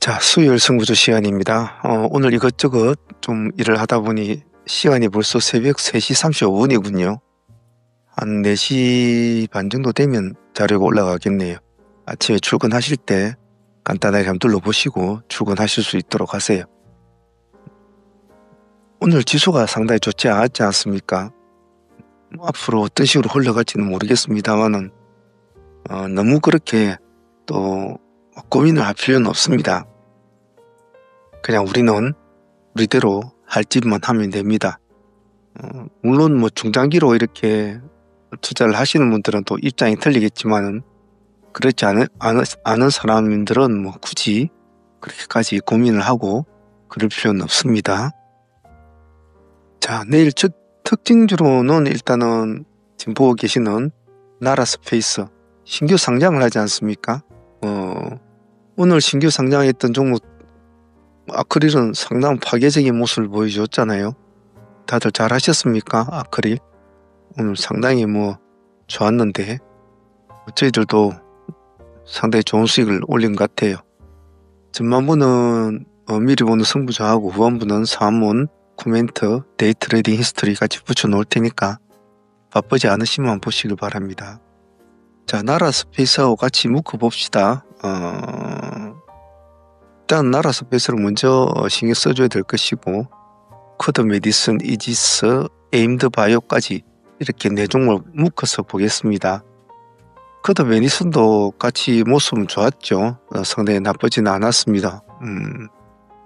자, 수요일 승부조 시간입니다. 오늘 이것저것 좀 일을 하다 보니 시간이 벌써 새벽 3시 35분이군요. 한 4시 반 정도 되면 자료가 올라가겠네요. 아침에 출근하실 때 간단하게 한번 둘러보시고 출근하실 수 있도록 하세요. 오늘 지수가 상당히 좋지 않았지 않습니까? 앞으로 어떤 식으로 흘러갈지는 모르겠습니다만은 너무 그렇게 또 고민을 할 필요는 없습니다. 그냥 우리는 우리대로 할 짓만 하면 됩니다. 물론 뭐 중장기로 이렇게 투자를 하시는 분들은 또 입장이 틀리겠지만은 그렇지 않은 사람들은 뭐 굳이 그렇게까지 고민을 하고 그럴 필요는 없습니다. 자, 내일 첫 특징주로는 일단은 지금 보고 계시는 나라스페이스 신규 상장을 하지 않습니까? 오늘 신규 상장했던 종목 아크릴은 상당한 파괴적인 모습을 보여줬잖아요. 다들 잘 하셨습니까? 아크릴 오늘 상당히 좋았는데 저희들도 상당히 좋은 수익을 올린 것 같아요. 전반부는 미리 보는 승부조하고 후반부는 사문, 코멘트, 데이 트레이딩 히스토리 같이 붙여놓을 테니까 바쁘지 않으시면 보시길 바랍니다. 자, 나라스페이스하고 같이 묶어봅시다. 일단 나라스페이스를 먼저 신경 써줘야 될 것이고 쿼드 메디슨, 이지스, 에임드 바이오까지 이렇게 4종목을 묶어서 보겠습니다. 쿼드 메디슨도 같이 모습은 좋았죠. 상당히 나쁘지는 않았습니다.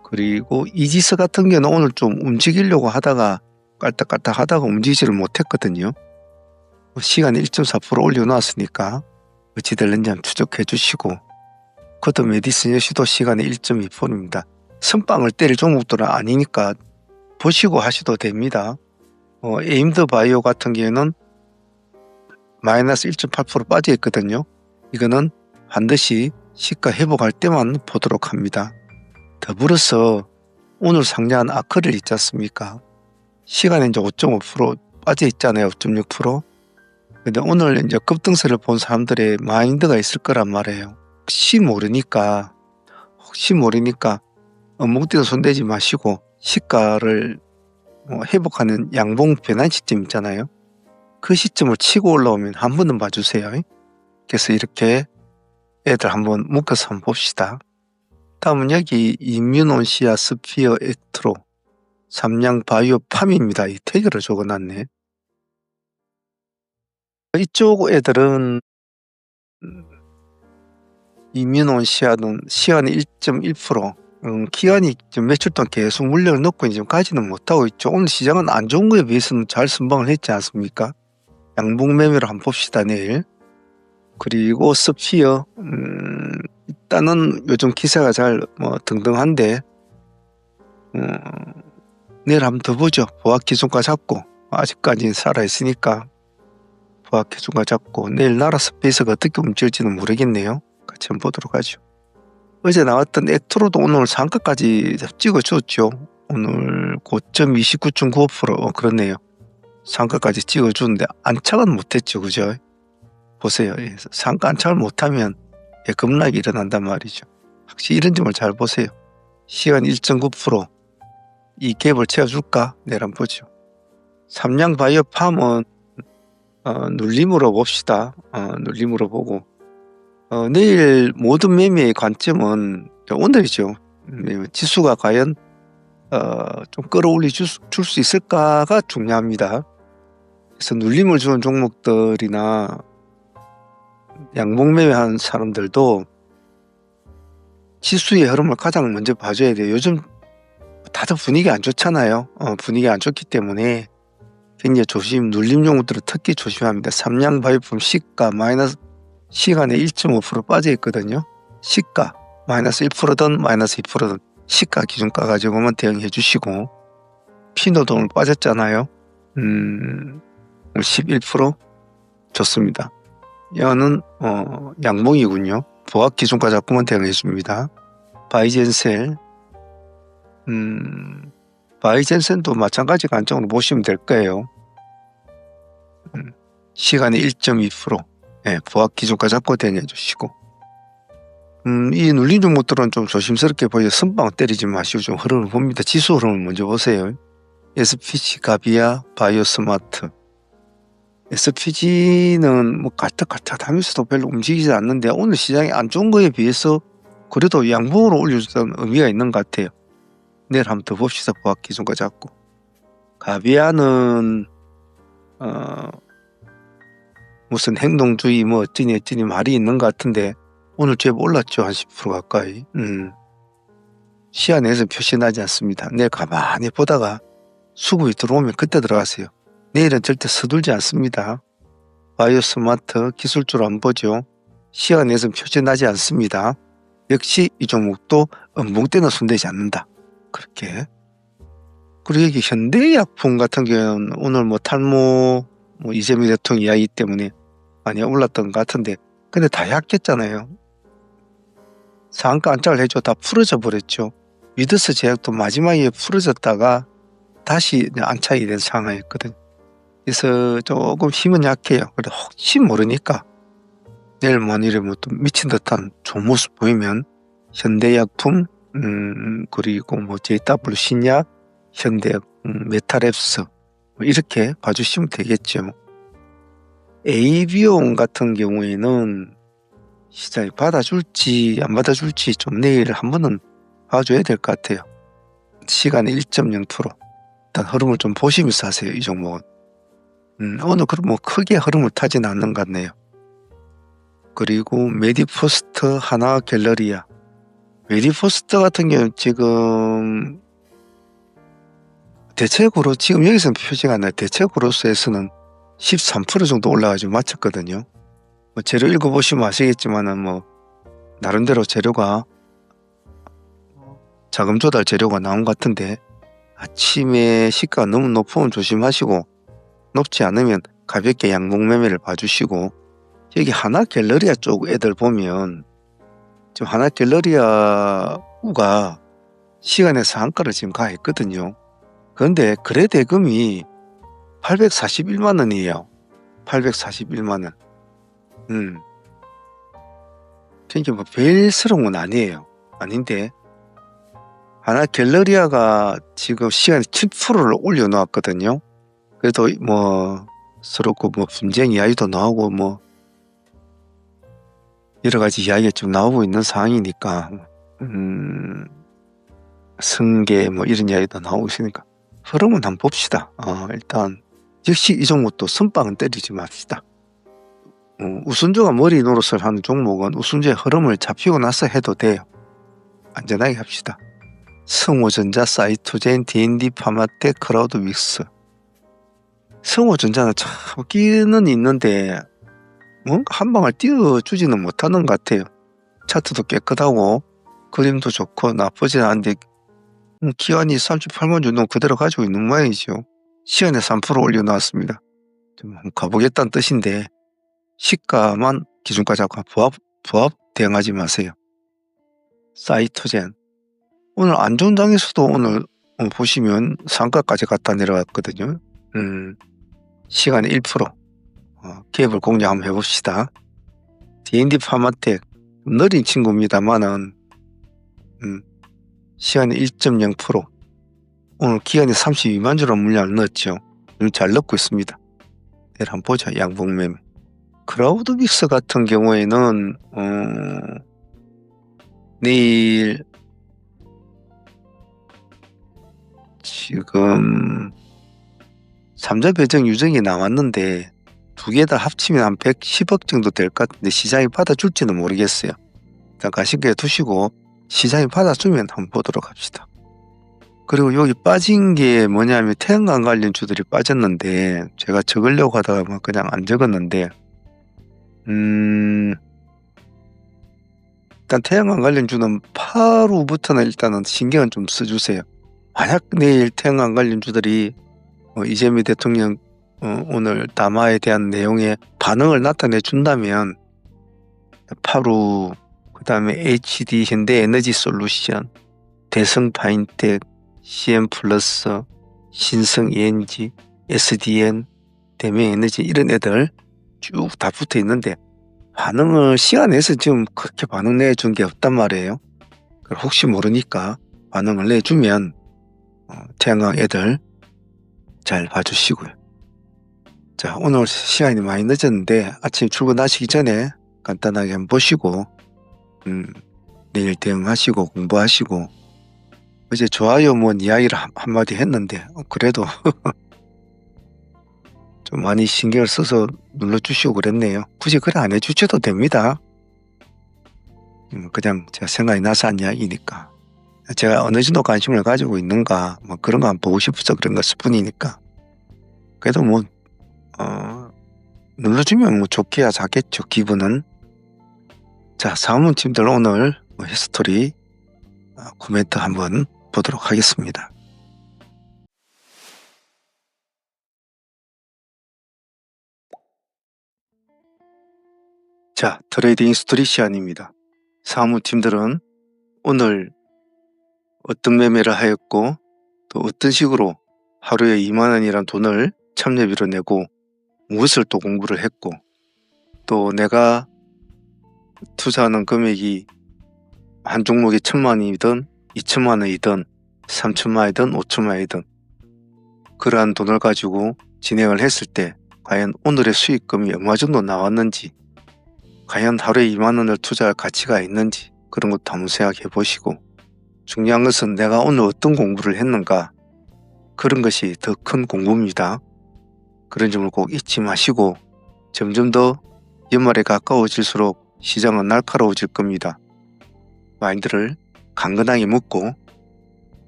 그리고 이지스 같은 경우는 오늘 좀 움직이려고 하다가 깔딱깔딱 하다가 움직이지를 못했거든요. 시간 1.4% 올려놨으니까 어찌 될는지 한번 추적해 주시고 쿼드 메디슨 역시도 시간에 1.2%입니다. 선빵을 때릴 종목들은 아니니까 보시고 하셔도 됩니다. 에임드 바이오 같은 경우에는 마이너스 1.8% 빠져 있거든요. 이거는 반드시 시가 회복할 때만 보도록 합니다. 더불어서 오늘 상장한 아크릴 있지 않습니까? 시간에 이제 5.5% 빠져 있잖아요. 5.6%. 근데 오늘 이제 급등세를 본 사람들의 마인드가 있을 거란 말이에요. 혹시 모르니까 멍때려 손대지 마시고 시가를 회복하는 양봉 변환 시점 있잖아요. 그 시점을 치고 올라오면 한 번은 봐주세요. 그래서 이렇게 애들 한번 묶어서 한번 봅시다. 다음은 여기 임뮤논시아 스피어 액트로 삼양 바이오 팜입니다. 이 태그를 적어놨네. 이쪽 애들은 임뮤논시아는 시간이 1.1%, 기간이 좀 며칠 동안 계속 물량을 넣고 지금 가지는 못하고 있죠. 오늘 시장은 안 좋은 거에 비해서는 잘 선방을 했지 않습니까? 양봉 매매로 한번 봅시다, 내일. 그리고 스피어, 일단은 요즘 기세가 잘 등등한데, 내일 한번 더 보죠. 보합 기준가 잡고, 아직까지는 살아있으니까 보합 기준가 잡고, 내일 나라스페이스가 어떻게 움직일지는 모르겠네요. 같이 한번 보도록 하죠. 어제 나왔던 액트로도 오늘 상가까지 찍어줬죠. 오늘 고점 29.95% 그렇네요. 상가까지 찍어주는데 안착은 못했죠. 그죠? 보세요. 상가 안착을 못하면 급락이 일어난단 말이죠. 확실히 이런 점을 잘 보세요. 시간 1.9%, 이 갭을 채워줄까? 내일 한번 보죠. 삼양 바이오 팜은 눌림으로 봅시다. 눌림으로 보고 내일 모든 매매의 관점은 오늘이죠. 지수가 과연 좀 끌어올려 줄 수 있을까가 중요합니다. 그래서 눌림을 주는 종목들이나 양봉 매매하는 사람들도 지수의 흐름을 가장 먼저 봐줘야 돼요. 요즘 다들 분위기 안 좋잖아요. 분위기 안 좋기 때문에 굉장히 눌림 종목들은 특히 조심합니다. 삼양 바이오팜 시가 마이너스 시간에 1.5% 빠져 있거든요. 시가 마이너스 1%든 마이너스 2%든 시가 기준가 가지고만 대응해 주시고, 피노도 오늘 빠졌잖아요. 11% 좋습니다. 여는 양봉이군요. 보합 기준가 잡고만 대응해 줍니다. 바이젠셀, 바이젠센도 마찬가지 관점으로 보시면 될 거예요. 시간에 1.2%, 보합 기준가 잡고 대응해 주시고, 이 눌린 종목들은 좀 조심스럽게 보여 선빵 때리지 마시고 좀 흐름을 봅니다. 지수 흐름을 먼저 보세요. SPG, 가비아, 바이오스마트. SPG는 뭐 깔딱깔딱하면서도 별로 움직이지 않는데 오늘 시장이 안 좋은 거에 비해서 그래도 양봉으로 올려주던 의미가 있는 것 같아요. 내일 한번 더 봅시다. 보합 기준과 잡고. 가비아는 무슨 행동주의 뭐 어쩌니 말이 있는 것 같은데 오늘 제법 올랐죠. 한 10% 가까이. 시야 내에서 표시나지 않습니다. 내일 가만히 보다가 수급이 들어오면 그때 들어가세요. 내일은 절대 서둘지 않습니다. 바이오스마트 기술주로 안 보죠. 시야 내에서 표시나지 않습니다. 역시 이 종목도 음봉 때는 손대지 않는다. 그렇게. 그리고 여기 현대약품 같은 경우는 오늘 뭐 탈모 이재명 대통령 이야기 때문에 많이 올랐던 것 같은데 근데 다 약했잖아요. 상한가 안착을 해줘 다 풀어져 버렸죠. 위드스 제약도 마지막에 풀어졌다가 다시 안착이 된 상황이었거든요. 그래서 조금 힘은 약해요. 그래도 혹시 모르니까 내일 만일에 뭐 또 미친 듯한 좋은 모습 보이면 현대약품 그리고 뭐 JW 신약, 현대약품, 메탈랩스 이렇게 봐주시면 되겠죠. AB용 같은 경우에는 시장이 받아줄지 안 받아줄지 좀 내일 한 번은 봐줘야 될 것 같아요. 시간 1.0% 일단 흐름을 좀 보시면서 하세요. 이 종목은. 오늘 그럼 뭐 크게 흐름을 타진 않는 것 같네요. 그리고 메디포스트, 하나갤러리아. 메디포스트 같은 경우는 지금 대체고로 지금 여기서는 표시가 안 나요. 대체고로스에서는 13% 정도 올라가지고 마쳤거든요. 뭐 재료 읽어보시면 아시겠지만은 뭐 나름대로 재료가 자금 조달 재료가 나온 것 같은데 아침에 시가가 너무 높으면 조심하시고 높지 않으면 가볍게 양봉 매매를 봐주시고 여기 하나갤러리아 쪽 애들 보면 지금 하나갤러리아 우가 시간에서 한가를 지금 가 있거든요. 그런데 거래 대금이 841만 원이에요. 841만 원. 그러니까 뭐 별스러운 건 아니에요. 아닌데 하나갤러리아가 지금 시간에 7%를 올려놓았거든요. 그래도 뭐 서로 뭐 분쟁 이야기도 나오고 뭐 여러 가지 이야기가 좀 나오고 있는 상황이니까 승계 뭐 이런 이야기도 나오고 있으니까 흐름은 한번 봅시다. 일단 역시 이 종목도 선빵은 때리지 맙시다. 우순조가 머리 노릇을 하는 종목은 우순조의 흐름을 잡히고 나서 해도 돼요. 안전하게 합시다. 성호전자, 사이토젠, D&D 파마텍, 크라우드믹스. 성호전자는 참 웃기는 있는데 뭔가 한 방을 띄워주지는 못하는 것 같아요. 차트도 깨끗하고 그림도 좋고 나쁘지 않은데 기관이 38만 정도 그대로 가지고 있는 모양이죠. 시간에 3% 올려놨습니다. 좀 가보겠다는 뜻인데 시가만 기준가 잡고 부합 대응하지 마세요. 사이토젠 오늘 안 좋은 장에서도 오늘 보시면 상가까지 갔다 내려갔거든요. 시간에 1% 갭을 공략 한번 해봅시다. D&D 파마텍 느린 친구입니다만은 시간에 1.0% 오늘 기간에 32만 주로 물량을 넣었죠. 잘 넣고 있습니다. 내일 한번 보자. 양봉 매매. 크라우드믹스 같은 경우에는 내일 지금 3자 배정 유정이 나왔는데 두 개 다 합치면 한 110억 정도 될 것 같은데 시장이 받아줄지는 모르겠어요. 일단 가시게 두시고 시장이 받아주면 한번 보도록 합시다. 그리고 여기 빠진 게 뭐냐면 태양광 관련 주들이 빠졌는데 제가 적으려고 하다가 막 그냥 안 적었는데 일단 태양광 관련 주는 8후부터는 일단은 신경을 좀 써주세요. 만약 내일 태양광 관련 주들이 이재명 대통령 오늘 담화에 대한 내용에 반응을 나타내 준다면 8후 그 다음에 HD 현대에너지솔루션, 대성파인텍, CM플러스, 신성ENG, SDN, 대명에너지 이런 애들 쭉 다 붙어 있는데 반응을 시간 내서 지금 그렇게 반응 내준 게 없단 말이에요. 혹시 모르니까 반응을 내주면 태양광 애들 잘 봐주시고요. 자, 오늘 시간이 많이 늦었는데 아침 출근하시기 전에 간단하게 한번 보시고 내일 대응하시고 공부하시고, 어제 좋아요 뭐 이야기를 한마디 했는데 그래도 좀 많이 신경을 써서 눌러주시고 그랬네요. 굳이 그래 안 해주셔도 됩니다. 그냥 제가 생각이 나서 한 이야기니까. 제가 어느 정도 관심을 가지고 있는가 뭐 그런 거 한번 보고 싶어서 그런 것일 뿐이니까. 그래도 뭐 눌러주면 뭐 좋게야 자겠죠, 기분은. 자, 사무팀들 오늘 히스토리 코멘트 한번 보도록 하겠습니다. 자, 트레이딩 히스토리 시간입니다. 사무팀들은 오늘 어떤 매매를 하였고 또 어떤 식으로 하루에 2만원이란 돈을 참여비로 내고 무엇을 또 공부를 했고, 또 내가 투자하는 금액이 한 종목이 1,000만원이든 2,000만원이든 3,000만원이든 5,000만원이든 그러한 돈을 가지고 진행을 했을 때 과연 오늘의 수익금이 얼마 정도 나왔는지, 과연 하루에 2만원을 투자할 가치가 있는지 그런 것도 한번 생각해 보시고, 중요한 것은 내가 오늘 어떤 공부를 했는가, 그런 것이 더 큰 공부입니다. 그런 점을 꼭 잊지 마시고, 점점 더 연말에 가까워질수록 시장은 날카로워질 겁니다. 마인드를 강건하게 먹고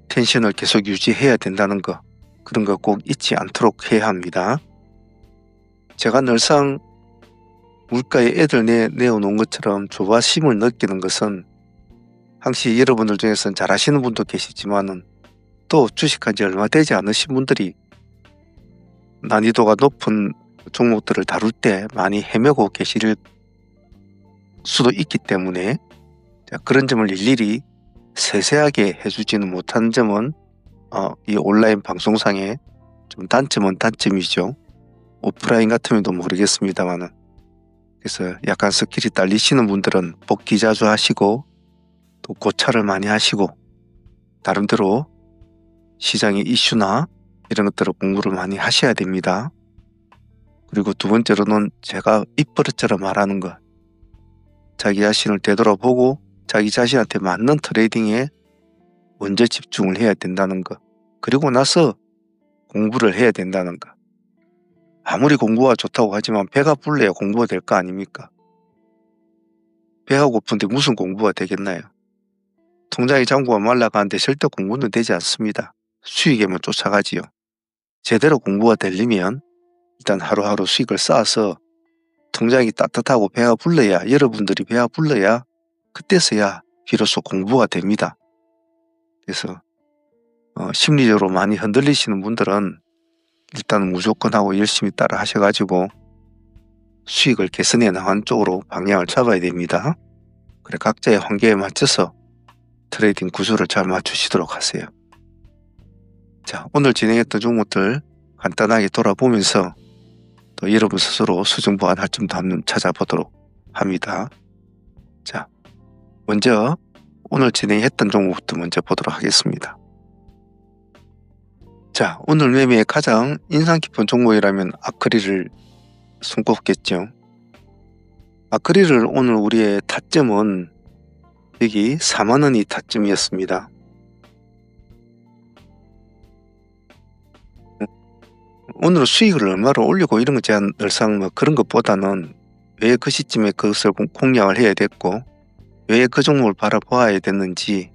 텐션을 계속 유지해야 된다는 거, 그런 거 꼭 잊지 않도록 해야 합니다. 제가 늘상 물가에 애들 내어놓은 것처럼 조바심을 느끼는 것은, 항시 여러분들 중에서는 잘 아시는 분도 계시지만은 또 주식한 지 얼마 되지 않으신 분들이 난이도가 높은 종목들을 다룰 때 많이 헤매고 계실 수도 있기 때문에, 그런 점을 일일이 세세하게 해주지는 못하는 점은 이 온라인 방송상의 좀 단점은 단점이죠. 오프라인 같으면 모르겠습니다만은. 그래서 약간 스킬이 딸리시는 분들은 복귀 자주 하시고 또 고찰을 많이 하시고 나름대로 시장의 이슈나 이런 것들을 공부를 많이 하셔야 됩니다. 그리고 두 번째로는 제가 입버릇처럼 말하는 것, 자기 자신을 되돌아보고 자기 자신한테 맞는 트레이딩에 먼저 집중을 해야 된다는 것, 그리고 나서 공부를 해야 된다는 것. 아무리 공부가 좋다고 하지만 배가 불러야 공부가 될 거 아닙니까? 배가 고픈데 무슨 공부가 되겠나요? 통장의 잔고가 말라가는데 절대 공부는 되지 않습니다. 수익에만 쫓아가지요. 제대로 공부가 되려면 일단 하루하루 수익을 쌓아서 통장이 따뜻하고 배가 불러야, 여러분들이 배가 불러야 그때서야 비로소 공부가 됩니다. 그래서 심리적으로 많이 흔들리시는 분들은 일단 무조건 하고 열심히 따라 하셔가지고 수익을 개선해 나가는 쪽으로 방향을 잡아야 됩니다. 그래, 각자의 환경에 맞춰서 트레이딩 구조를 잘 맞추시도록 하세요. 자, 오늘 진행했던 종목들 간단하게 돌아보면서 또 여러분 스스로 수정 보완할 점도 한번 찾아보도록 합니다. 자, 먼저 오늘 진행했던 종목부터 먼저 보도록 하겠습니다. 자, 오늘 매매에 가장 인상 깊은 종목이라면 아크릴을 손꼽겠죠. 아크릴을 오늘 우리의 타점은 여기 4만원이 타점이었습니다. 오늘 수익을 얼마로 올리고 이런 거 제가 늘상 그런 것보다는 왜 그 시점에 그것을 공략을 해야 됐고, 왜 그 종목을 바라보아야 됐는지,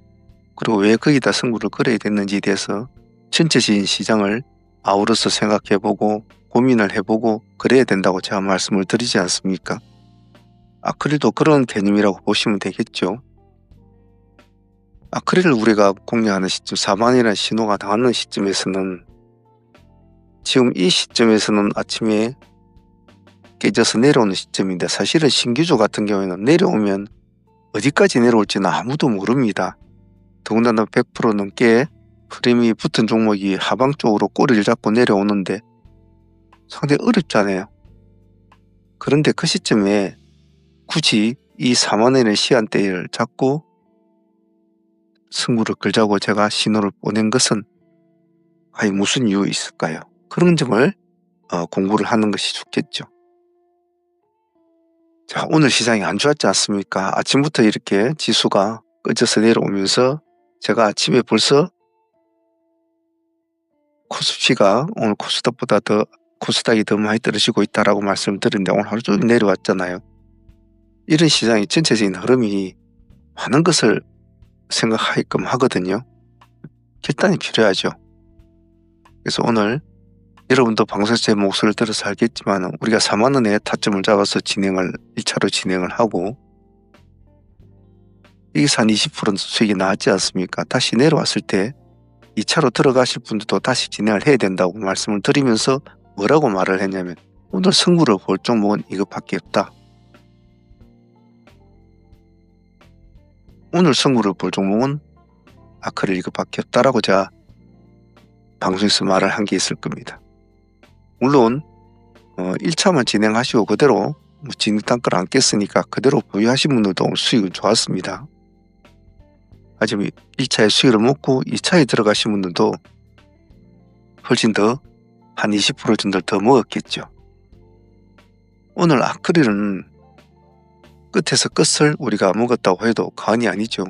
그리고 왜 거기다 승부를 걸어야 됐는지에 대해서 전체적인 시장을 아우러서 생각해보고 고민을 해보고 그래야 된다고 제가 말씀을 드리지 않습니까? 아크릴도 그런 개념이라고 보시면 되겠죠. 아크릴을 우리가 공략하는 시점, 4만이라는 신호가 나오는 시점에서는, 지금 이 시점에서는 아침에 깨져서 내려오는 시점인데, 사실은 신기주 같은 경우에는 내려오면 어디까지 내려올지는 아무도 모릅니다. 더군다나 100% 넘게 프레임이 붙은 종목이 하방 쪽으로 꼬리를 잡고 내려오는데 상당히 어렵잖아요. 그런데 그 시점에 굳이 이 4만 원의 시간대를 잡고 승부를 걸자고 제가 신호를 보낸 것은 과연 무슨 이유 있을까요? 그런 점을 공부를 하는 것이 좋겠죠. 자, 오늘 시장이 안 좋았지 않습니까? 아침부터 이렇게 지수가 꺼져서 내려오면서 제가 아침에 벌써 코스피가 오늘 코스닥이 더 많이 떨어지고 있다라고 말씀드렸는데 오늘 하루 종일 내려왔잖아요. 이런 시장의 전체적인 흐름이 많은 것을 생각하게끔 하거든요. 결단이 필요하죠. 그래서 오늘 여러분도 방송에서 제 목소리를 들어서 알겠지만 우리가 4만 원의 타점을 잡아서 1차로 진행을 하고 여기서 한 20% 수익이 나왔지 않습니까? 다시 내려왔을 때 2차로 들어가실 분들도 다시 진행을 해야 된다고 말씀을 드리면서 뭐라고 말을 했냐면 오늘 승부를 볼 종목은 이것밖에 없다. 오늘 승부를 볼 종목은 아크릴 이것밖에 없다라고 제가 방송에서 말을 한 게 있을 겁니다. 물론 1차만 진행하시고 그대로 진입단가를 안 깼으니까 그대로 보유하신 분들도 오늘 수익은 좋았습니다. 하지만 1차에 수익을 먹고 2차에 들어가신 분들도 훨씬 더 한 20% 정도 더 먹었겠죠. 오늘 아크릴은 끝에서 끝을 우리가 먹었다고 해도 과언이 아니죠.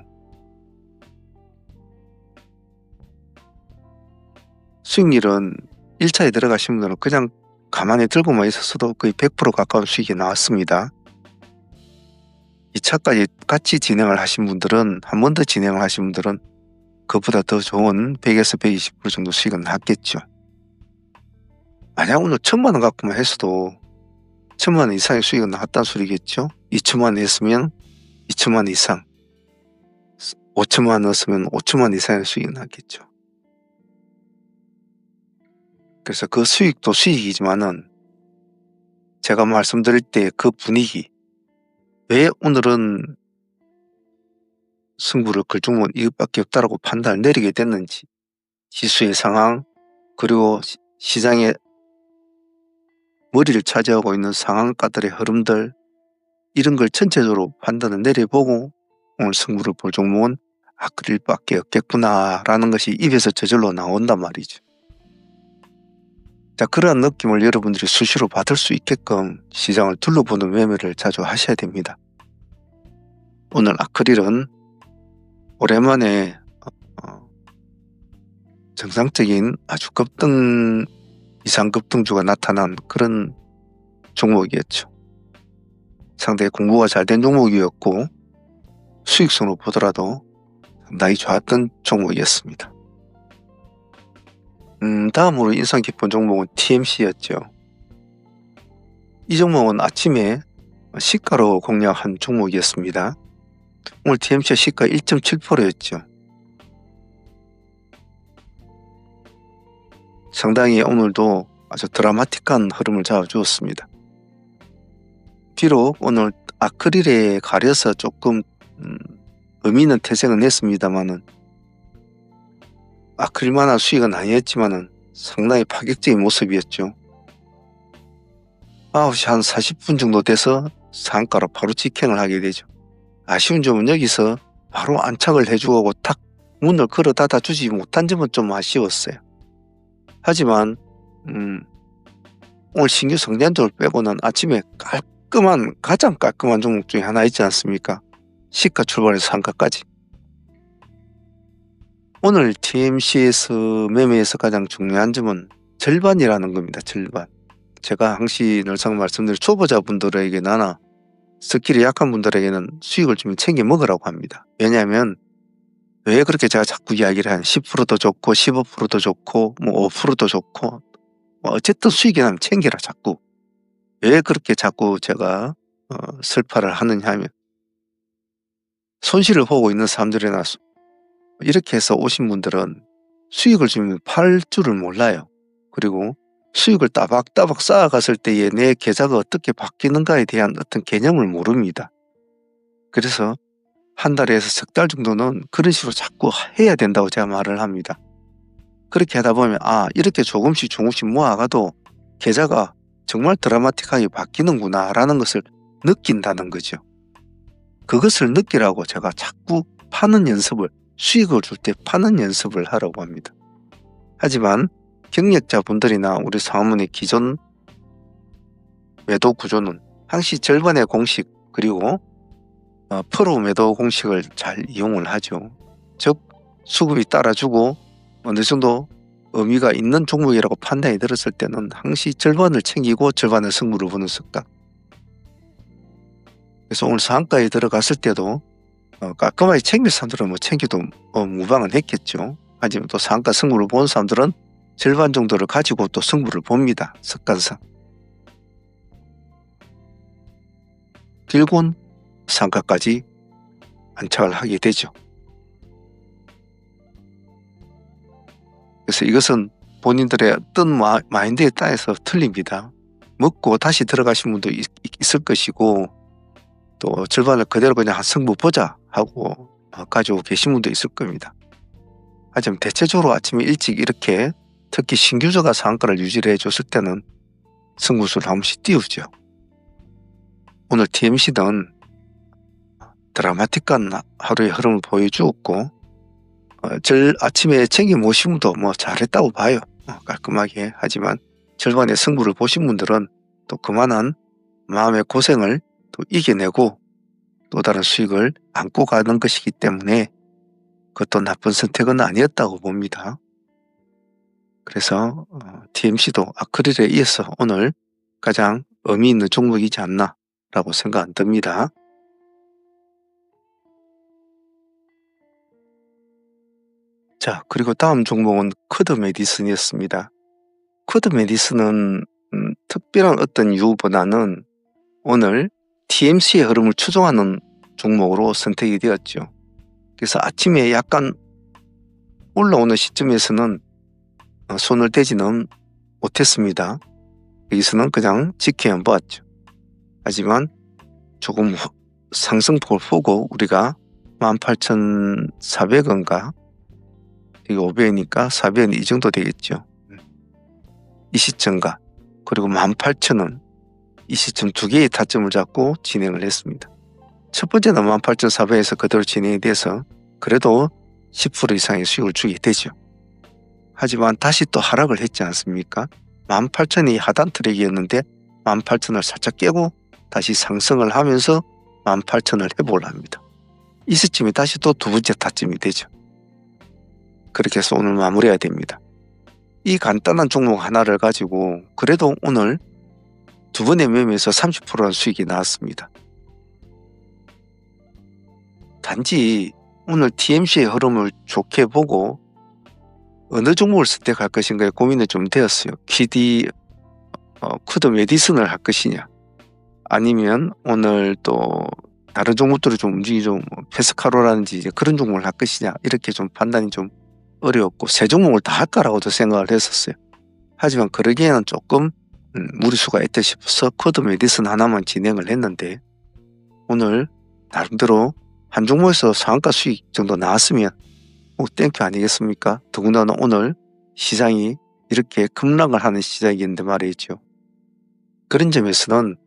수익률은 1차에 들어가신 분들은 그냥 가만히 들고만 있었어도 거의 100% 가까운 수익이 나왔습니다. 2차까지 같이 진행을 하신 분들은 한 번 더 진행을 하신 분들은 그보다 더 좋은 100에서 120% 정도 수익은 났겠죠. 만약 오늘 1,000만 원 갖고만 했어도 1,000만 원 이상의 수익은 나왔다는 소리겠죠. 2천만 원 했으면 2천만 원 이상, 5천만 원 넣었으면 5천만 원 이상의 수익이 났겠죠. 그래서 그 수익도 수익이지만은 제가 말씀드릴 때 그 분위기, 왜 오늘은 승부를 걸 종목은 이것밖에 없다라고 판단을 내리게 됐는지, 지수의 상황, 그리고 시장의 머리를 차지하고 있는 상한가들의 흐름들, 이런 걸 전체적으로 판단을 내려보고 오늘 승부를 볼 종목은 아크릴밖에 없겠구나라는 것이 입에서 저절로 나온단 말이죠. 자, 그러한 느낌을 여러분들이 수시로 받을 수 있게끔 시장을 둘러보는 매매를 자주 하셔야 됩니다. 오늘 아크릴은 오랜만에 정상적인 아주 이상 급등주가 나타난 그런 종목이었죠. 상당히 공부가 잘 된 종목이었고 수익성으로 보더라도 상당히 좋았던 종목이었습니다. 다음으로 인상 깊은 종목은 TMC였죠. 이 종목은 아침에 시가로 공략한 종목이었습니다. 오늘 TMC 시가 1.7%였죠. 상당히 오늘도 아주 드라마틱한 흐름을 잡아주었습니다. 비록 오늘 아크릴에 가려서 조금 의미 있는 퇴색은 했습니다만은 아크릴만한 수익은 아니었지만은 상당히 파격적인 모습이었죠. 9시 한 40분 정도 돼서 상한가로 바로 직행을 하게 되죠. 아쉬운 점은 여기서 바로 안착을 해주고 탁 문을 걸어 닫아주지 못한 점은 좀 아쉬웠어요. 하지만 오늘 신규 성장주를 빼고는 아침에 가장 깔끔한 종목 중에 하나 있지 않습니까? 시가 출발해서 상가까지. 오늘 TMC에서 매매에서 가장 중요한 점은 절반이라는 겁니다. 절반. 제가 항시 늘상 말씀드린 초보자분들에게나 스킬이 약한 분들에게는 수익을 좀 챙겨 먹으라고 합니다. 왜냐하면 왜 그렇게 제가 자꾸 이야기를 하는 10%도 좋고 15%도 좋고 5%도 좋고 어쨌든 수익이 나면 챙겨라 자꾸. 왜 그렇게 자꾸 제가 설파를 하느냐 하면 손실을 보고 있는 사람들이나 이렇게 해서 오신 분들은 수익을 주면 팔 줄을 몰라요. 그리고 수익을 따박따박 쌓아갔을 때에 내 계좌가 어떻게 바뀌는가에 대한 어떤 개념을 모릅니다. 그래서 한 달에서 석 달 정도는 그런 식으로 자꾸 해야 된다고 제가 말을 합니다. 그렇게 하다 보면 이렇게 조금씩 모아가도 계좌가 정말 드라마틱하게 바뀌는구나 라는 것을 느낀다는 거죠. 그것을 느끼라고 제가 자꾸 파는 연습을, 수익을 줄 때 파는 연습을 하라고 합니다. 하지만 경력자분들이나 우리 사모님의 기존 매도 구조는 항시 절반의 공식 그리고 프로 매도 공식을 잘 이용을 하죠. 즉 수급이 따라주고 어느 정도 의미가 있는 종목이라고 판단이 들었을 때는 항시 절반을 챙기고 절반의 승부를 보는 습관. 그래서 오늘 상한가에 들어갔을 때도 깔끔하게 챙길 사람들은 뭐 챙겨도 무방은 했겠죠. 하지만 또 상한가 승부를 본 사람들은 절반 정도를 가지고 또 승부를 봅니다. 습관상. 결국은 상한가까지 안착을 하게 되죠. 그래서 이것은 본인들의 어떤 마인드에 따라서 틀립니다. 먹고 다시 들어가신 분도 있을 것이고 또 절반을 그대로 그냥 한 승부 보자 하고 가지고 계신 분도 있을 겁니다. 하지만 대체적으로 아침에 일찍 이렇게 특히 신규주가 상한가를 유지를 해줬을 때는 승부수를 한 번씩 띄우죠. 오늘 TMC는 드라마틱한 하루의 흐름을 보여주었고 아침에 챙겨 모신 분도 뭐 잘했다고 봐요. 깔끔하게. 하지만 절반의 승부를 보신 분들은 또 그만한 마음의 고생을 또 이겨내고 또 다른 수익을 안고 가는 것이기 때문에 그것도 나쁜 선택은 아니었다고 봅니다. 그래서 TMC도 아크릴에 이어서 오늘 가장 의미 있는 종목이지 않나 라고 생각 안 듭니다. 자, 그리고 다음 종목은 쿼드 메디슨이었습니다. 쿼드 메디슨은 특별한 어떤 이유보다는 오늘 TMC의 흐름을 추종하는 종목으로 선택이 되었죠. 그래서 아침에 약간 올라오는 시점에서는 손을 대지는 못했습니다. 여기서는 그냥 지켜만 보았죠. 하지만 조금 상승폭을 보고 우리가 18,400원가 이게 500원이니까 400원 이 정도 되겠죠. 이 시점과 그리고 18,000원 이 시점 두 개의 타점을 잡고 진행을 했습니다. 첫 번째는 18,400원에서 그대로 진행이 돼서 그래도 10% 이상의 수익을 주게 되죠. 하지만 다시 또 하락을 했지 않습니까? 18,000이 하단 트랙이었는데 18,000을 살짝 깨고 다시 상승을 하면서 18,000을 회복을 합니다. 이 시점이 다시 또 두 번째 타점이 되죠. 그렇게 해서 오늘 마무리해야 됩니다. 이 간단한 종목 하나를 가지고 그래도 오늘 두 번의 매매에서 30%의 수익이 나왔습니다. 단지 오늘 TMC의 흐름을 좋게 보고 어느 종목을 선택할 것인가에 고민이 좀 되었어요. 쿼드 메디슨을 할 것이냐 아니면 오늘 또 다른 종목들을 좀 움직이기 좀 페스카로라든지 그런 종목을 할 것이냐 이렇게 좀 판단이 좀 어려웠고 세 종목을 다 할까라고도 생각을 했었어요. 하지만 그러기에는 조금 무리수가 있다 싶어서 쿼드 메디슨 하나만 진행을 했는데 오늘 나름대로 한 종목에서 상한가 수익 정도 나왔으면 땡큐 아니겠습니까? 더군다나 오늘 시장이 이렇게 급락을 하는 시장이었는데 말이죠. 그런 점에서는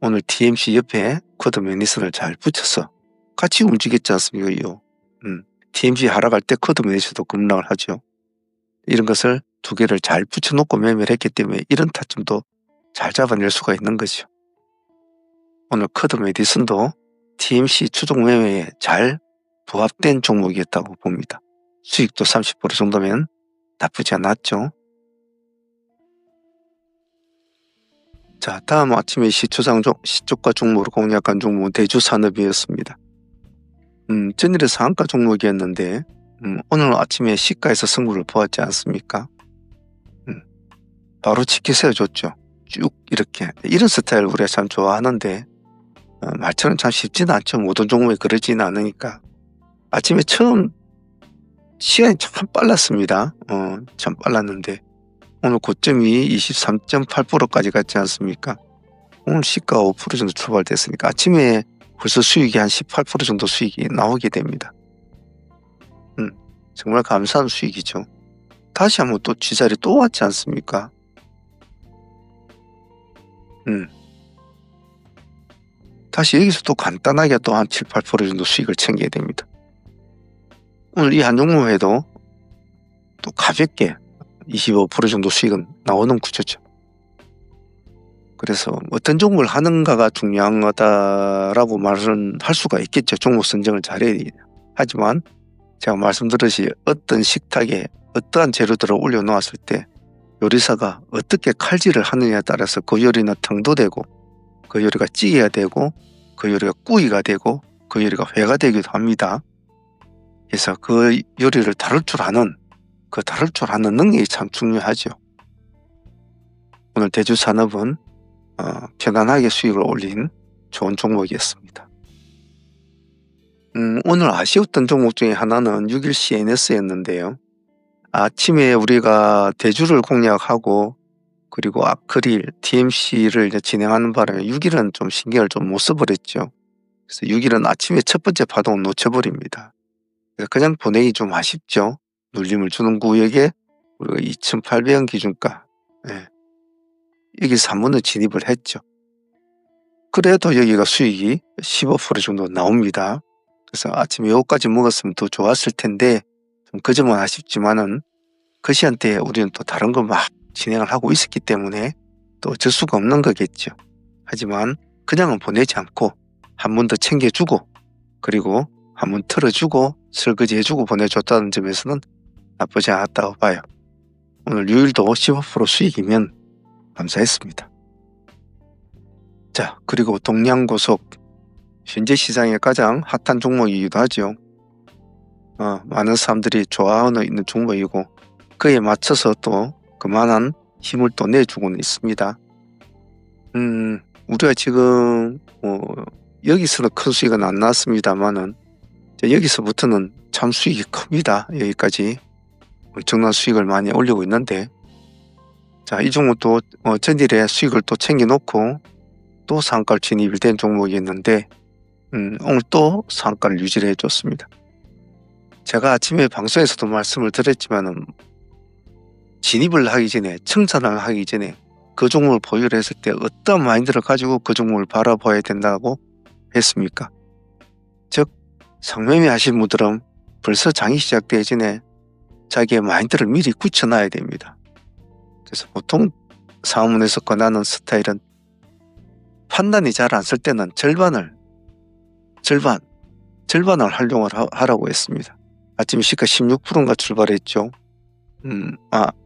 오늘 TMC 옆에 쿼드 메디슨을 잘 붙여서 같이 움직였지 않습니까? TMC 하락할 때 쿼드 메디슨도 급락을 하죠. 이런 것을 두 개를 잘 붙여놓고 매매를 했기 때문에 이런 타점도 잘 잡아낼 수가 있는 거죠. 오늘 쿼드 메디슨도 TMC 추종 매매에 잘 부합된 종목이었다고 봅니다. 수익도 30% 정도면 나쁘지 않았죠. 자, 다음 아침에 시초가 종목으로 공략한 종목은 대주산업이었습니다. 전일의 상한가 종목이었는데 오늘 아침에 시가에서 승부를 보았지 않습니까? 바로 치켜 세워줬죠. 쭉 이렇게. 이런 스타일 우리가 참 좋아하는데 말처럼 참 쉽지는 않죠. 모든 종목이 그러지는 않으니까. 아침에 처음 시간이 참 빨랐습니다. 참 빨랐는데 오늘 고점이 23.8%까지 갔지 않습니까? 오늘 시가가 5% 정도 출발됐으니까 아침에 벌써 수익이 한 18% 정도 수익이 나오게 됩니다. 정말 감사한 수익이죠. 다시 한번 또 쥐자리 또 왔지 다시 여기서 또 간단하게 또 한 7, 8% 정도 수익을 챙겨야 됩니다. 오늘 이 한 종목에도 또 가볍게 25% 정도 수익은 나오는 구조죠. 그래서 어떤 종목을 하는가가 중요한 거다라고 말은 할 수가 있겠죠. 종목 선정을 잘해야 돼요. 하지만 제가 말씀드렸듯이 어떤 식탁에 어떠한 재료들을 올려놓았을 때 요리사가 어떻게 칼질을 하느냐에 따라서 그 요리는 탕도 되고, 그 요리가 찌개가 되고, 그 요리가 꾸이가 되고, 그 요리가 회가 되기도 합니다. 그래서 그 요리를 다룰 줄 아는 능력이 참 중요하죠. 오늘 대주산업은 편안하게 수익을 올린 좋은 종목이었습니다. 오늘 아쉬웠던 종목 중에 하나는 6일 CNS였는데요. 아침에 우리가 대주를 공략하고 그리고 아크릴, TMC를 이제 진행하는 바람에 6일은 좀 신경을 좀 못 써버렸죠. 그래서 6일은 아침에 첫 번째 파동을 놓쳐버립니다. 그래서 그냥 보내기 좀 아쉽죠. 눌림을 주는 구역에 우리가 2,800원 기준가, 여기서 한 번은 진입을 했죠. 그래도 여기가 수익이 15% 정도 나옵니다. 그래서 아침에 요거까지 먹었으면 더 좋았을 텐데 좀 그 점은 아쉽지만은 그 시간대에 우리는 또 다른 걸 막 진행을 하고 있었기 때문에 또 어쩔 수가 없는 거겠죠. 하지만 그냥은 보내지 않고 한 번 더 챙겨주고 그리고 한 번 틀어주고 설거지 해주고 보내줬다는 점에서는 나쁘지 않았다고 봐요. 오늘 6일도 15% 수익이면 감사했습니다. 자, 그리고 동양고속, 현재 시장의 가장 핫한 종목이기도 하죠. 많은 사람들이 좋아하는 있는 종목이고 그에 맞춰서 또 그만한 힘을 또 내주고는 있습니다. 우리가 지금 여기서는 큰 수익은 안 나왔습니다만은 여기서부터는 참 수익이 큽니다. 여기까지 엄청난 수익을 많이 올리고 있는데, 자, 이 종목도 전일에 수익을 또 챙겨놓고 또 상한가를 진입이 된 종목이었는데 오늘 또 상한가를 유지를 해줬습니다. 제가 아침에 방송에서도 말씀을 드렸지만은 진입을 하기 전에, 청산을 하기 전에 그 종목을 보유를 했을 때 어떤 마인드를 가지고 그 종목을 바라봐야 된다고 했습니까? 즉 상매매 하신 분들은 벌써 장이 시작되기 전에 자기의 마인드를 미리 굳혀놔야 됩니다. 그래서 보통 사모님에서 권하는 스타일은 판단이 잘 안 쓸 때는 절반을 활용을 하라고 했습니다. 아침에 시가 16%인가 출발했죠.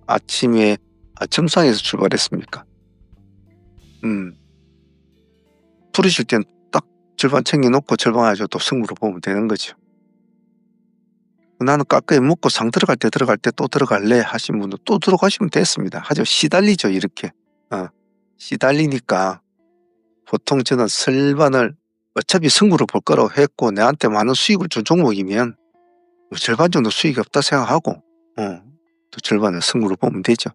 아침에 점상에서 출발했습니까? 풀으실 땐 딱 절반 챙겨놓고 절반 가지고 또 승부를 보면 되는 거죠. 나는 가까이 먹고 상 들어갈 때 또 들어갈래 하신 분도 또 들어가시면 됐습니다. 하지만 시달리죠, 이렇게. 시달리니까 보통 저는 절반을 어차피 승부를 볼 거라고 했고 내한테 많은 수익을 준 종목이면 절반 정도 수익이 없다 생각하고 또 절반을 승부를 보면 되죠.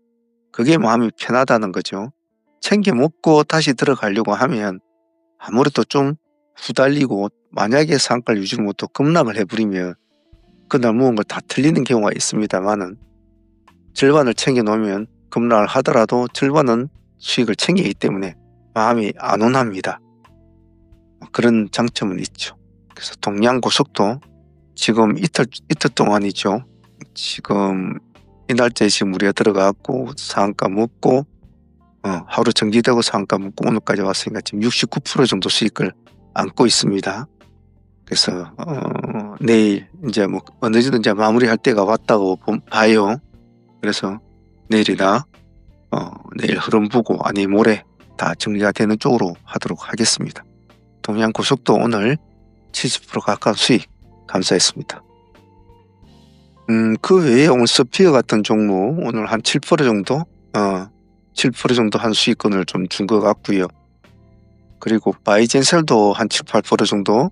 그게 마음이 편하다는 거죠. 챙겨 먹고 다시 들어가려고 하면 아무래도 좀 후달리고 만약에 상가를 유지를 못하고 급락을 해버리면 그날 모은 걸 다 틀리는 경우가 있습니다만은 절반을 챙겨 놓으면 급락을 하더라도 절반은 수익을 챙기기 때문에 마음이 안온합니다. 그런 장점은 있죠. 그래서 동양고속도 지금 이틀 동안이죠. 지금 이 날짜에 지금 우리가 들어가고 상한가 먹고 하루 정지되고 상한가 먹고 오늘까지 왔으니까 지금 69% 정도 수익을 안고 있습니다. 그래서 내일 이제 뭐 어느 정도 이제 마무리할 때가 왔다고 봐요. 그래서 내일이나 내일 흐름 보고 아니 모레 다 정리가 되는 쪽으로 하도록 하겠습니다. 동양고속도 오늘 70% 가까운 수익 감사했습니다. 그 외에 오늘 스피어 같은 종목 오늘 한 7% 정도 7% 정도 한 수익권을 좀 준 것 같고요. 그리고 바이젠셀도 한 7, 8% 정도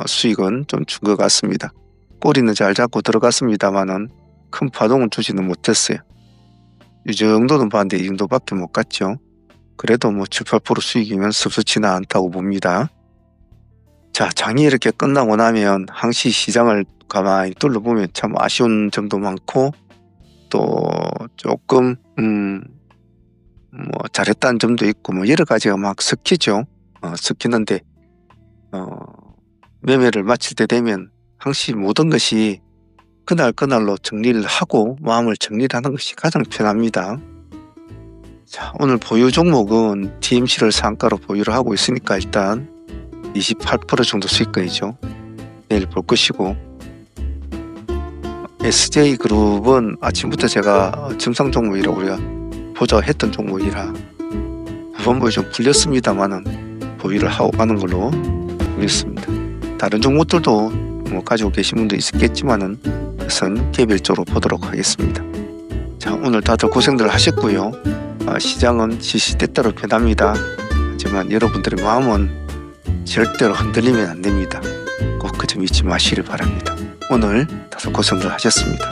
수익은 좀 준 것 같습니다. 꼬리는 잘 잡고 들어갔습니다만은 큰 파동은 주지는 못했어요. 이 정도는 봤는데 이 정도밖에 못 갔죠. 그래도 뭐 7, 8% 수익이면 섭섭치는 않다고 봅니다. 자, 장이 이렇게 끝나고 나면 항시 시장을 가만히 둘러보면 참 아쉬운 점도 많고 또 조금 뭐 잘했다는 점도 있고 뭐 여러 가지가 막 섞이죠. 섞이는데 매매를 마칠 때 되면 항상 모든 것이 그날로 정리를 하고 마음을 정리하는 것이 가장 편합니다. 자, 오늘 보유 종목은 TMC를 상가로 보유를 하고 있으니까 일단 28% 정도 수익권이죠. 내일 볼 것이고, SJ그룹은 아침부터 제가 증상 종목이라고 우리가 보자 했던 종목이라 후반부에 좀 풀렸습니다만은 보유를 하고 가는 걸로 보겠습니다. 다른 종목들도 뭐 가지고 계신 분도 있었겠지만은 우선 개별적으로 보도록 하겠습니다. 자, 오늘 다들 고생들 하셨고요. 시장은 시시때때로 변합니다. 하지만 여러분들의 마음은 절대로 흔들리면 안 됩니다. 꼭 그 점 잊지 마시길 바랍니다. 오늘 다들 고생들 하셨습니다.